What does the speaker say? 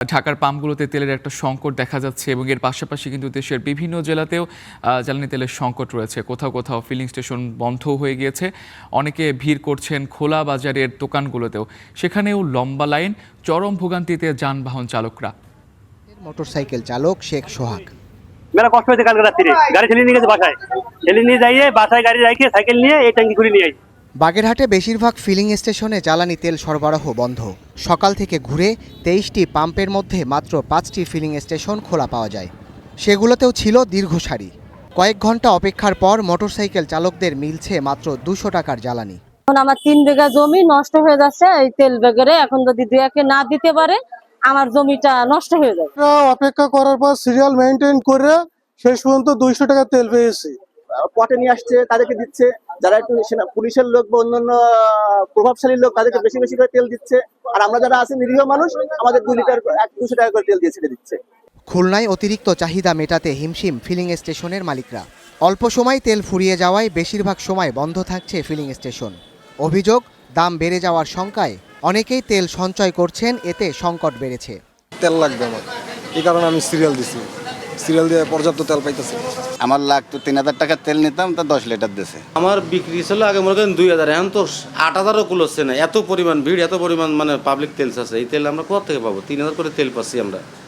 ঢাকার পাম্পগুলোতে তেলের একটা সংকট দেখা যাচ্ছে এবং এর পাশাপাশি কিন্তু দেশের বিভিন্ন জেলাতেও জ্বালানি তেলের সংকট রয়েছে। কোথাও কোথাও ফিলিং স্টেশন বন্ধ হয়ে গিয়েছে। অনেকে ভিড় করছেন খোলা বাজারের দোকানগুলোতেও, সেখানেও লম্বা লাইন, চরম ভোগান্তিতে যানবাহন চালকরা। মোটরসাইকেল চালক শেখ সোহাগ। মেলা কষ্ট হয়েছে কালকে রাত্রে, গাড়ি ঠেলে নিয়ে গেছে বাসায়, ঠেলে নিয়ে যাইয়ে বাসায় গাড়ি রাখে সাইকেল নিয়ে এই ট্যাঙ্কি ঘুরে নিয়ে আই। বাগেরহাটে বেশিরভাগ ফিলিং স্টেশনে জ্বালানি তেল সরবরাহ বন্ধ। সকাল থেকে ঘুরে 23টি পাম্পের মধ্যে মাত্র 5টি ফিলিং স্টেশন খোলা পাওয়া যায়। সেগুলোতেও ছিল দীর্ঘ সারি। কয়েক ঘন্টা অপেক্ষার পর মোটরসাইকেল চালকদের মিলছে মাত্র 200 টাকার জ্বালানি। এখন আমার 3 বিঘা জমি নষ্ট হয়ে যাচ্ছে এই তেল বেগরে। এখন যদি দুয়াকে না দিতে পারে আমার জমিটা নষ্ট হয়ে যাবে। অপেক্ষা করার পর সিরিয়াল মেনটেন করে শেষ পর্যন্ত 200 টাকা তেল পেয়েছি। পটে নিয়ে আসছে, তাদেরকে দিচ্ছে। যারা একটু পুলিশের লোক বা অন্যান্য প্রভাবশালী লোক তাদেরকে বেশি বেশি করে তেল দিচ্ছে। আর আমরা যারা আছি নিরীহ মানুষ, আমাদের 2 লিটার 200 টাকা করে তেল দিয়ে ছেড়ে দিচ্ছে। খুলনায় অতিরিক্ত চাহিদা মেটাতে হিমশিম ফিলিং স্টেশনের মালিকরা। অল্প সময় তেল ফুরিয়ে যাওয়ায় বেশিরভাগ সময় বন্ধ থাকছে ফিলিং স্টেশন। অভিযোগ, দাম বেড়ে যাওয়ার শঙ্কায় অনেকেই তেল সঞ্চয় করছেন, এতে সংকট বেড়েছে। তেল লাগবে আমার, এই কারণে আমি সিরিয়াল দিছি। সিরিয়াল দিয়ে পর্যাপ্ত তেল পাইতেছি। আমার লাগতো 3000 টাকার তেল নিতাম, তা 10 লিটার দিছে। আমার বিক্রি ছিল আগে মনে করেন 2000, এখন তো 8000ও কুলোচ্ছে না। এত পরিমাণ ভিড়, এত পরিমাণ মানে পাবলিক তেল আছে, এই তেল আমরা কোথা থেকে পাবো? 3000 করে তেল পাচ্ছি আমরা।